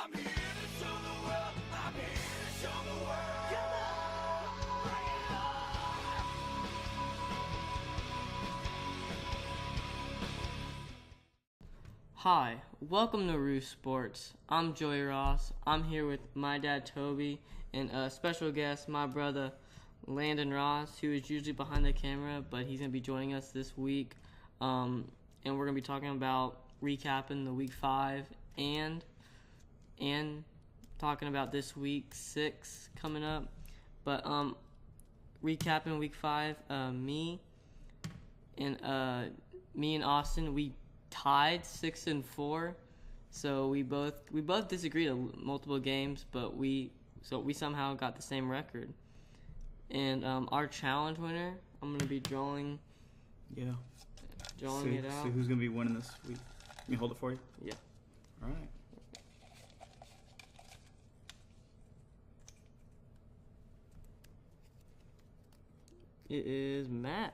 I'm here to show the world. I'm here to show the world. Come on, bring it on. Hi, welcome to RooSports. I'm Joey Ross. I'm here with my dad Toby and a special guest, my brother Landon Ross, who is usually behind the camera, but he's going to be joining us this week. And we're going to be talking about recapping the Week 5 and talking about this Week 6 coming up. But recapping Week 5, me and Austin, we tied 6-4. So we both disagreed on multiple games, but we somehow got the same record. And our challenge winner, I'm gonna be drawing it out. See who's gonna be winning this week. Let me hold it for you. Yeah. All right. It is Matt.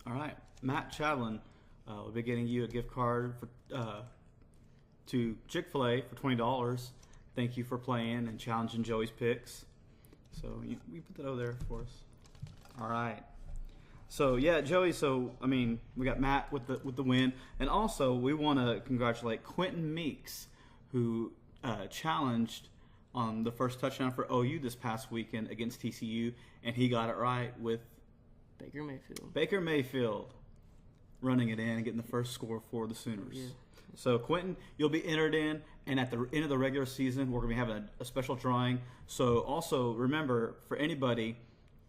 All right, Matt Chatlin. We'll be getting you a gift card for to Chick-Fil-A for $20. Thank you for playing and challenging Joey's picks. So we put that over there for us. All right. So yeah, Joey. So I mean, we got Matt with the win, and also we want to congratulate Quinton MEEKS, who challenged on the first touchdown for OU this past weekend against TCU, and he got it right with Baker Mayfield. Baker Mayfield running it in and getting the first score for the Sooners. Yeah. So, Quinton, you'll be entered in, and at the end of the regular season, we're going to be having a special drawing. So, also, remember, for anybody,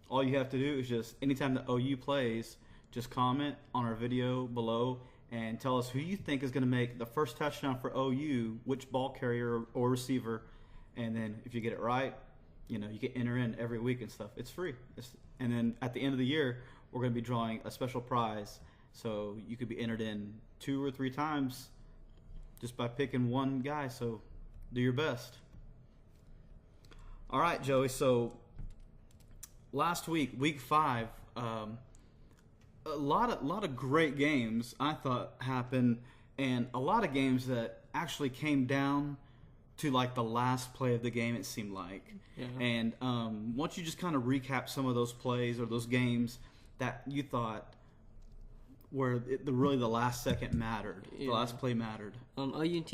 all you have to do is just, anytime the OU plays, just comment on our video below and tell us who you think is going to make the first touchdown for OU, which ball carrier or receiver, and then if you get it right, you can enter in every week and stuff. It's free. And then at the end of the year, we're going to be drawing a special prize. So you could be entered in 2 or 3 times just by picking one guy. So do your best. All right, Joey. So last week, Week 5, a lot of great games I thought happened, and a lot of games that actually came down to like the last play of the game, it seemed like. Yeah. And once you just kind of recap some of those plays or those games that you thought where really the last second mattered, the last play mattered. OU and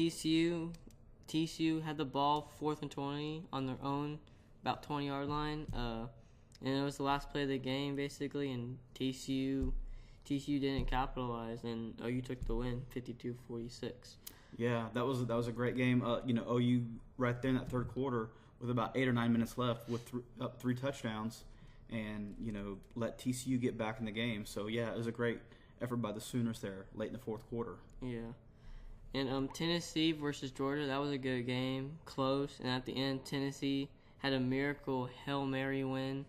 TCU had the ball 4th and 20 on their own, about 20-yard line, and it was the last play of the game basically, and TCU didn't capitalize, and OU took the win, 52-46. Yeah, that was a great game. OU right there in that third quarter with about 8 or 9 minutes left with up 3 touchdowns, and let TCU get back in the game. So yeah, it was a great effort by the Sooners there late in the fourth quarter. Yeah. And Tennessee versus Georgia, that was a good game, close, and at the end Tennessee had a miracle Hail Mary win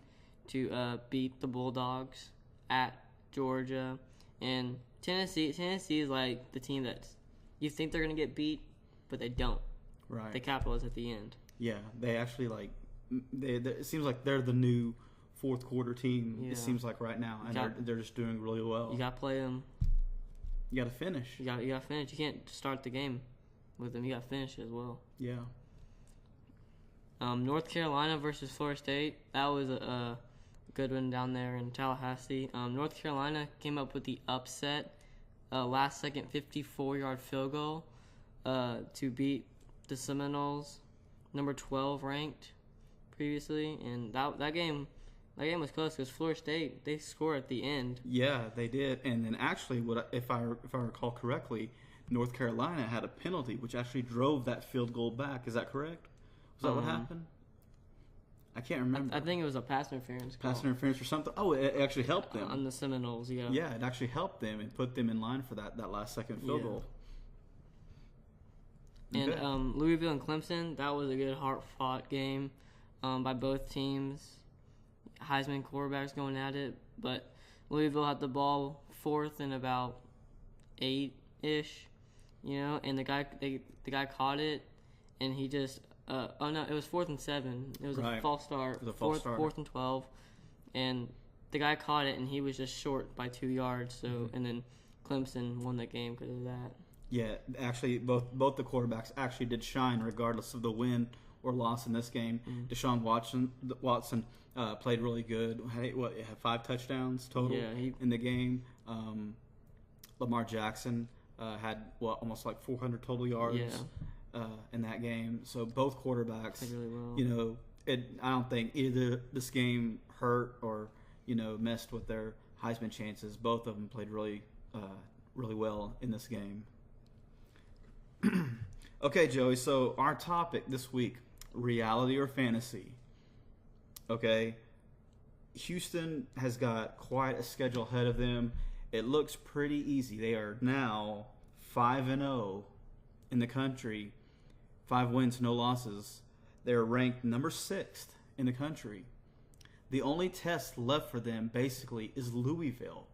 to beat the Bulldogs at Georgia. And Tennessee is like the team that's you think they're going to get beat, but they don't. Right. They capitalize at the end. Yeah, they actually it seems like they're the new fourth quarter team. Yeah. It seems like right now, and they're just doing really well. You got to play them. You got to finish. You got to finish. You can't start the game with them. You got to finish as well. Yeah. North Carolina versus Florida State. That was a good one down there in Tallahassee. North Carolina came up with the upset last second 54-yard field goal to beat the Seminoles, number 12 ranked previously, and that game was close because Florida State, they scored at the end. Yeah, they did. And then actually, if I recall correctly, North Carolina had a penalty which actually drove that field goal back. Is that correct? Was that what happened? I can't remember. I think it was a pass interference call. Pass interference or something. Oh, it actually helped them. On the Seminoles, yeah. Yeah, it actually helped them and put them in line for that last second field goal. And Okay. Louisville and Clemson, that was a good hard-fought game by both teams. Heisman quarterbacks going at it, but Louisville had the ball 4th and about 8-ish, and the guy caught it, and he just it was 4th and 7. It was a false start. It was a false start. 4th and 12, and the guy caught it, and he was just short by 2 yards. So and then Clemson won that game because of that. Yeah, actually, both the quarterbacks actually did shine regardless of the win or loss in this game. Deshaun Watson played really good. Had 5 touchdowns total in the game. Lamar Jackson had almost like 400 total yards in that game. So both quarterbacks played really well. You know, I don't think either this game hurt or messed with their Heisman chances. Both of them played really well in this game. Okay, Joey, so our topic this week, reality or fantasy. Okay, Houston has got quite a schedule ahead of them. It looks pretty easy. They are now 5-0 in the country, 5 wins, no losses. They're ranked number 6th in the country. The only test left for them basically is Louisville.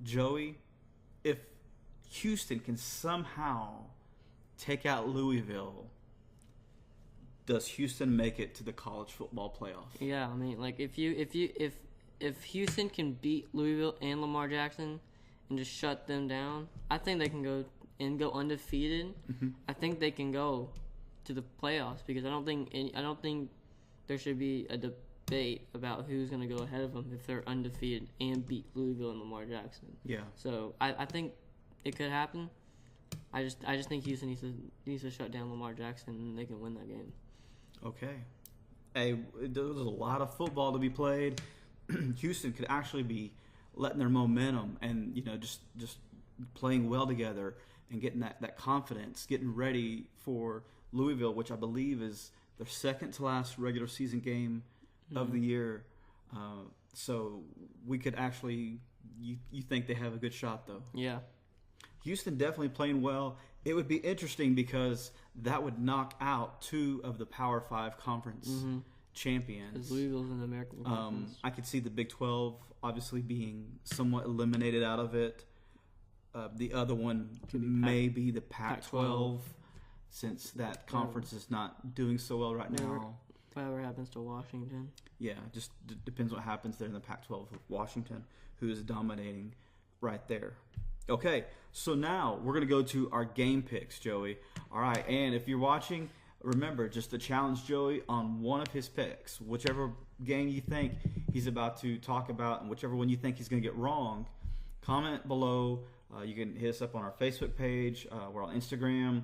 Joey, if Houston can somehow take out Louisville, does Houston make it to the college football playoff? Yeah, I mean, like if Houston can beat Louisville and Lamar Jackson and just shut them down, I think they can go undefeated. I think they can go to the playoffs because I don't think there should be a debate about who's going to go ahead of them if they're undefeated and beat Louisville and Lamar Jackson. Yeah. So I think it could happen. I just think Houston needs to shut down Lamar Jackson and they can win that game. Okay. Hey, there's a lot of football to be played. Houston could actually be letting their momentum and just playing well together and getting that confidence, getting ready for Louisville, which I believe is their second to last regular season game of the year. So we could actually, you think they have a good shot though? Yeah. Houston definitely playing well. It would be interesting because that would knock out 2 of the Power 5 conference champions. Because Louisville's in the American Conference. I could see the Big 12 obviously being somewhat eliminated out of it. The other one may be the Pac-12 since that conference is not doing so well right now. Whatever happens to Washington. Yeah, just depends what happens there in the Pac-12 with Washington, who is dominating right there. Okay, so now we're going to go to our game picks, Joey. All right, and if you're watching, remember just to challenge Joey on one of his picks. Whichever game you think he's about to talk about and whichever one you think he's going to get wrong, comment below. You can hit us up on our Facebook page. We're on Instagram,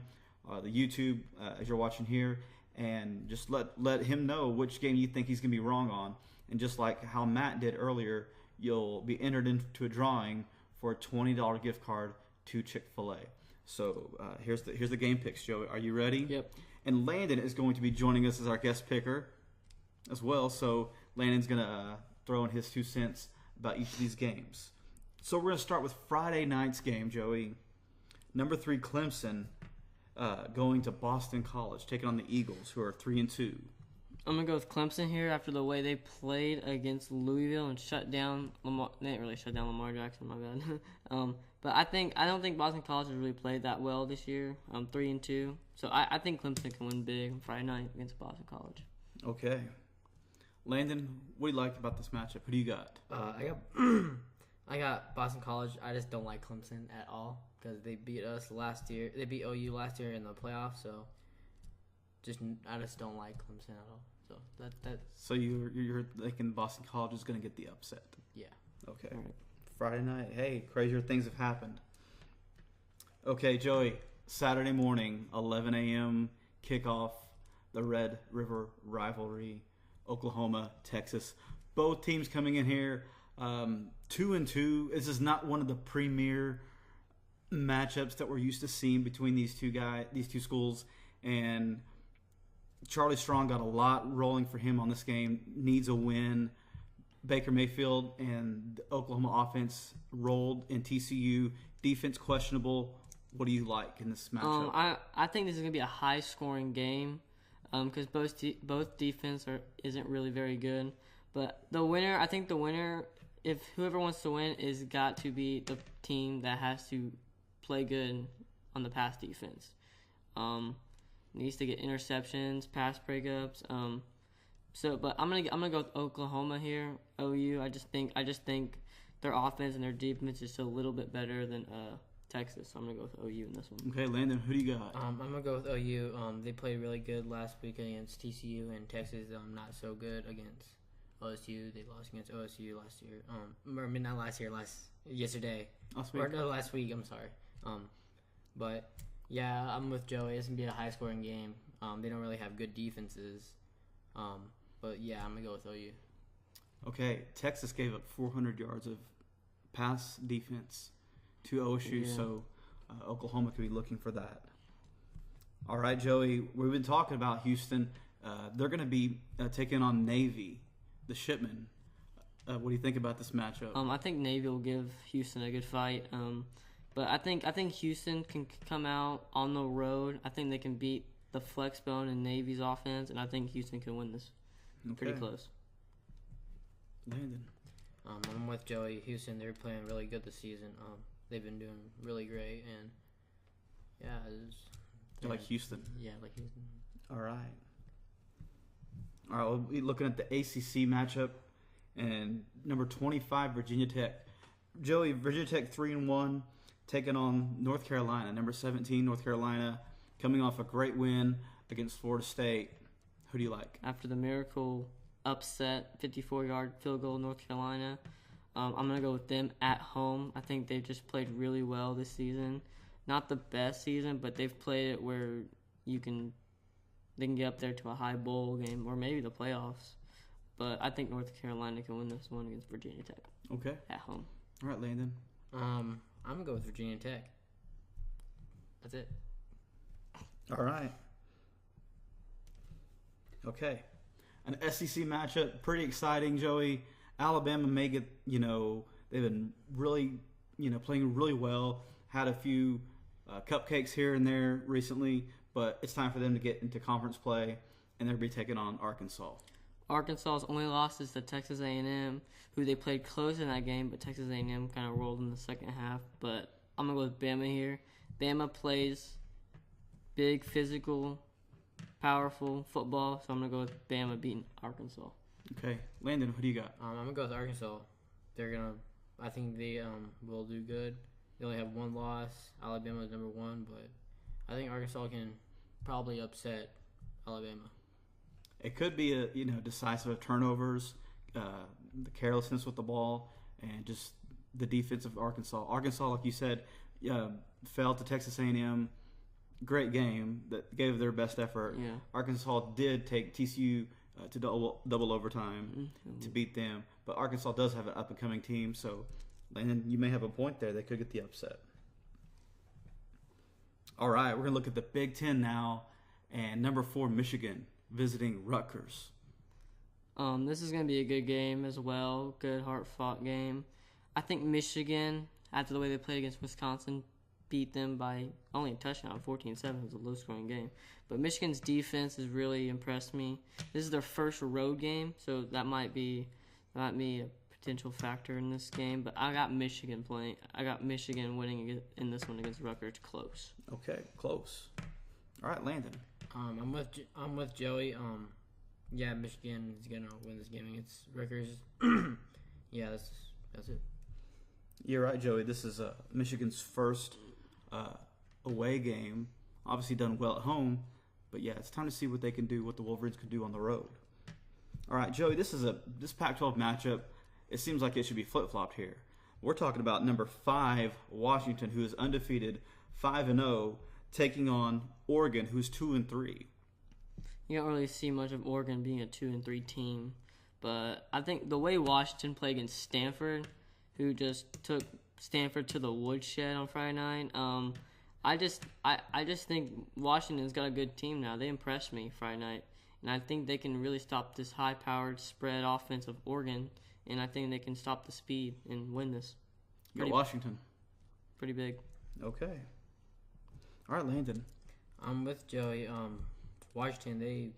the YouTube, as you're watching here. And just let him know which game you think he's going to be wrong on. And just like how Matt did earlier, you'll be entered into a drawing for a $20 gift card to Chick-Fil-A. So here's the game picks, Joey. Are you ready? Yep. And Landon is going to be joining us as our guest picker as well. So Landon's going to throw in his 2 cents about each of these games. So we're going to start with Friday night's game, Joey. Number 3, Clemson, going to Boston College, taking on the Eagles, who are 3-2. I'm going to go with Clemson here after the way they played against Louisville and shut down Lamar. They didn't really shut down Lamar Jackson, my bad. But I don't think Boston College has really played that well this year. 3-2. So I think Clemson can win big on Friday night against Boston College. Okay. Landon, what do you like about this matchup? Who do you got? I got Boston College. I just don't like Clemson at all because they beat us last year. They beat OU last year in the playoffs, so I just don't like Clemson at all. So that. So you're thinking Boston College is going to get the upset? Yeah. Okay. All right. Friday night. Hey, crazier things have happened. Okay, Joey. Saturday morning, 11 a.m. kickoff. The Red River rivalry, Oklahoma, Texas. Both teams coming in here 2-2. This is not one of the premier matchups that we're used to seeing between these two schools. And Charlie Strong got a lot rolling for him on this game. Needs a win. Baker Mayfield and the Oklahoma offense rolled in TCU. Defense questionable. What do you like in this matchup? I think this is going to be a high-scoring game because both defense isn't really very good. But I think the winner, if whoever wants to win, is got to be the team that has to play good on the pass defense. Needs to get interceptions, pass breakups. But I'm gonna go with Oklahoma here. OU. I just think their offense and their defense is just a little bit better than Texas. So I'm gonna go with OU in this one. Okay, Landon, who do you got? I'm gonna go with OU. They played really good last week against TCU, and Texas not so good against OSU. They lost against OSU last year. Or not last year, yesterday. Last week. Or no, last week. I'm sorry. But yeah, I'm with Joey. It's gonna be a high-scoring game. They don't really have good defenses. But yeah, I'm gonna go with OU. Okay, Texas gave up 400 yards of pass defense to OSU, Yeah. so Oklahoma could be looking for that. All right, Joey, we've been talking about Houston. They're going to be taking on Navy, the Shipmen. What do you think about this matchup? I think Navy will give Houston a good fight. But I think Houston can come out on the road. I think they can beat the flex bone in Navy's offense, and I think Houston can win this. Pretty Okay. close. Landon. I'm with Joey. Houston, they're playing really good this season. They've been doing really great, and yeah, You like Houston? Yeah, like Houston. All right. All right, we'll be looking at the ACC matchup and number 25, Virginia Tech. Joey, Virginia Tech 3-1, taking on North Carolina. Number 17, North Carolina, coming off a great win against Florida State. Who do you like? After the miracle upset 54-yard field goal, North Carolina, I'm going to go with them at home. I think they've just played really well this season. Not the best season, but they've played it where they can get up there to a high bowl game or maybe the playoffs. But I think North Carolina can win this one against Virginia Tech Okay. at home. All right, Landon. I'm gonna go with Virginia Tech. That's it. All right. Okay. An SEC matchup, pretty exciting, Joey. Alabama may get, they've been really, playing really well. Had a few cupcakes here and there recently, but it's time for them to get into conference play, and they'll be taking on Arkansas. Arkansas's only loss is to Texas A&M, who they played close in that game, but Texas A&M kind of rolled in the second half. But I'm going to go with Bama here. Bama plays big, physical, powerful football, so I'm going to go with Bama beating Arkansas. Okay. Landon, who do you got? I'm gonna go with Arkansas. I think they will do good. They only have one loss. Alabama is number 1, but I think Arkansas can probably upset Alabama. It could be a decisive of turnovers, the carelessness with the ball, and just the defense of Arkansas. Arkansas, like you said, fell to Texas A&M. Great game that gave their best effort. Yeah. Arkansas did take TCU to double overtime to beat them, but Arkansas does have an up and coming team. So, Landon, you may have a point there. They could get the upset. All right, we're gonna look at the Big Ten now, and number 4, Michigan visiting Rutgers. This is going to be a good game as well. Good, hard-fought game. I think Michigan, after the way they played against Wisconsin, beat them by only a touchdown, 14-7. It was a low-scoring game. But Michigan's defense has really impressed me. This is their first road game, so that might be a potential factor in this game. But I got Michigan winning in this one against Rutgers close. Okay, close. All right, Landon. I'm with Joey. Yeah, Michigan is gonna win this game against Rutgers. Yeah, that's it. You're right, Joey. This is Michigan's first away game. Obviously done well at home, but yeah, it's time to see what they can do, what the Wolverines can do on the road. All right, Joey, this Pac-12 matchup, it seems like it should be flip-flopped here. We're talking about number 5, Washington, who is undefeated, 5-0, taking on Oregon, who's 2-3. You don't really see much of Oregon being a 2-3 team, but I think the way Washington played against Stanford, who just took Stanford to the woodshed on Friday night, I just think Washington's got a good team now. They impressed me Friday night, and I think they can really stop this high-powered spread offense of Oregon, and I think they can stop the speed and win this. You're Washington. Pretty big. Okay. All right, Landon. I'm with Joey. Washington, they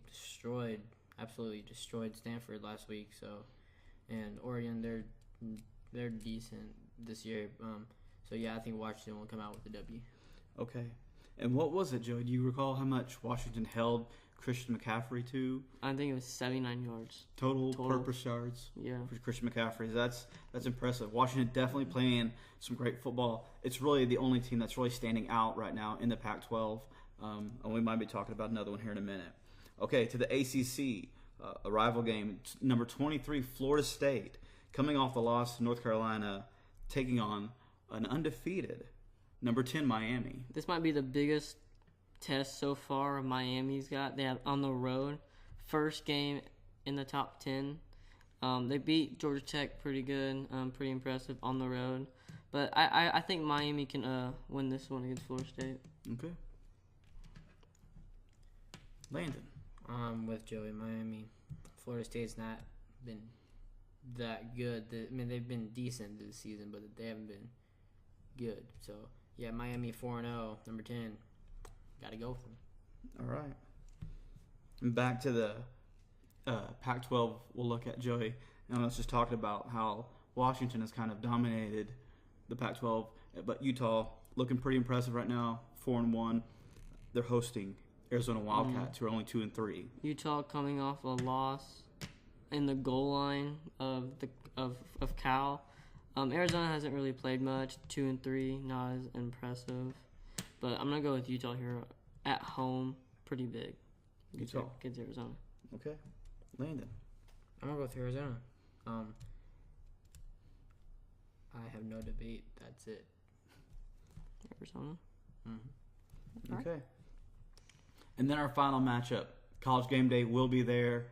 absolutely destroyed Stanford last week. So, and Oregon, they're decent this year. So yeah, I think Washington will come out with the W. Okay. And what was it, Joey? Do you recall how much Washington held Christian McCaffrey too. I think it was 79 yards. Total Total. purpose yards Yeah. for Christian McCaffrey. That's impressive. Washington definitely playing some great football. It's really the only team that's really standing out right now in the Pac-12. And we might be talking about another one here in a minute. Okay, to the ACC, a rival game. Number 23, Florida State, coming off the loss to North Carolina, taking on an undefeated number 10 Miami. This might be the biggest test so far Miami's got. They have on the road. First game in the top 10. They beat Georgia Tech pretty good, pretty impressive on the road. But I think Miami can win this one against Florida State. Okay. Landon. With Joey, Miami. Florida State's not been that good. I mean, they've been decent this season, but they haven't been good. So, yeah, Miami 4-0, number 10. Got to go with them. All right. And back to the Pac-12, we'll look at Joey. And let's just talk about how Washington has kind of dominated the Pac-12. But Utah looking pretty impressive right now, 4-1. They're hosting Arizona Wildcats, who are only 2-3. Utah coming off a loss in the goal line of Cal. Arizona hasn't really played much. 2-3, not as impressive. But I'm gonna go with Utah here at home, pretty big. Utah Against Arizona. Okay, Landon. I'm going to go with Arizona. I have no debate. That's it. Arizona. Mm-hmm. Okay. And then our final matchup, College Game Day will be there.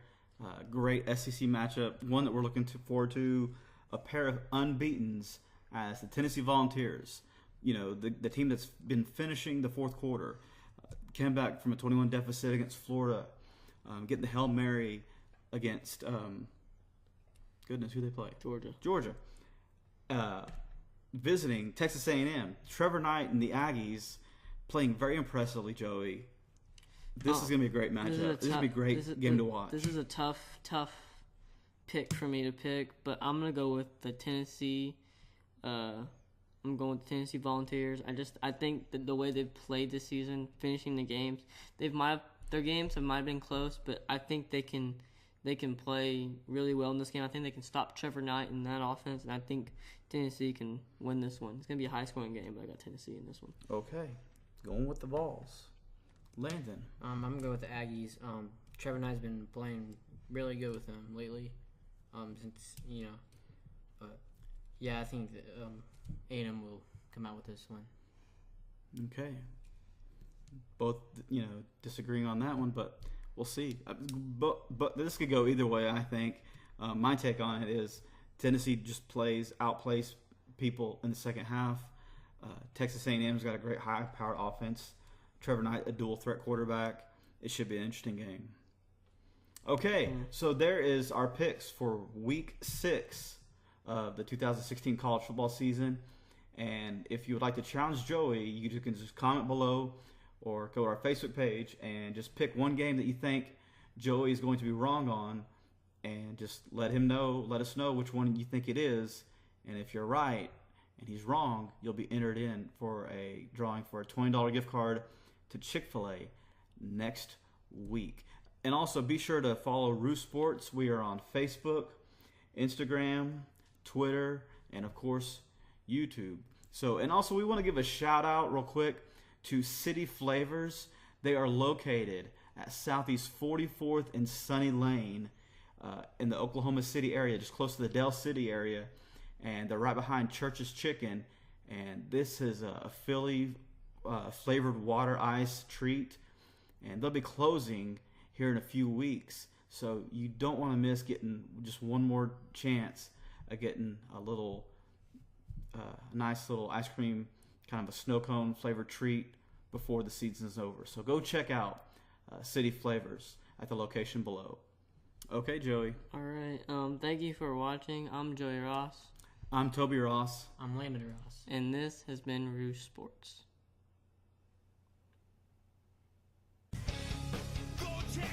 Great SEC matchup, one that we're looking forward to. A pair of unbeatens as the Tennessee Volunteers. You know, the team that's been finishing the fourth quarter. Came back from a 21 deficit against Florida. Getting the Hail Mary against, goodness, who they play? Georgia. Visiting Texas A&M. Trevor Knight and the Aggies playing very impressively, Joey. This is going to be a great matchup. This is going to be a great game to watch. This is a tough pick for me to pick, but I'm going to go with the Tennessee. I'm going with the Tennessee Volunteers. I think that the way they've played this season, finishing the games, their games might have been close, but I think they can play really well in this game. I think they can stop Trevor Knight in that offense, and I think Tennessee can win this one. It's going to be a high-scoring game, but I got Tennessee in this one. Okay. Going with the Vols. Landon. I'm going to go with the Aggies. Trevor Knight's been playing really good with them lately. Since, but yeah, I think that A&M will come out with this one. Okay. Both, disagreeing on that one, but we'll see. But this could go either way, I think. My take on it is Tennessee just outplays people in the second half. Texas A&M's got a great high-powered offense. Trevor Knight, a dual-threat quarterback. It should be an interesting game. Okay, so there is our picks for Week 6 of the 2016 college football season. And if you would like to challenge Joey, you can just comment below or go to our Facebook page and just pick one game that you think Joey is going to be wrong on, and just let us know which one you think it is. And if you're right and he's wrong, you'll be entered in for a drawing for a $20 gift card to Chick-Fil-A next week. And also be sure to follow RooSports. We are on Facebook, Instagram, Twitter, and of course YouTube. And also we want to give a shout out real quick to City Flavors. They are located at Southeast 44th and SUNNYLANE in the Oklahoma City area, just close to the Dell City area. And they're right behind Church's Chicken. And this is a Philly flavored water ice treat. And they'll be closing here in a few weeks. So you don't want to miss getting just one more chance at getting a little nice little ice cream, kind of a snow cone flavored treat before the season's over. So go check out City Flavors at the location below. Okay, Joey. All right. Thank you for watching. I'm Joey Ross. I'm Toby Ross. I'm Landon Ross. And this has been RooSports. Go check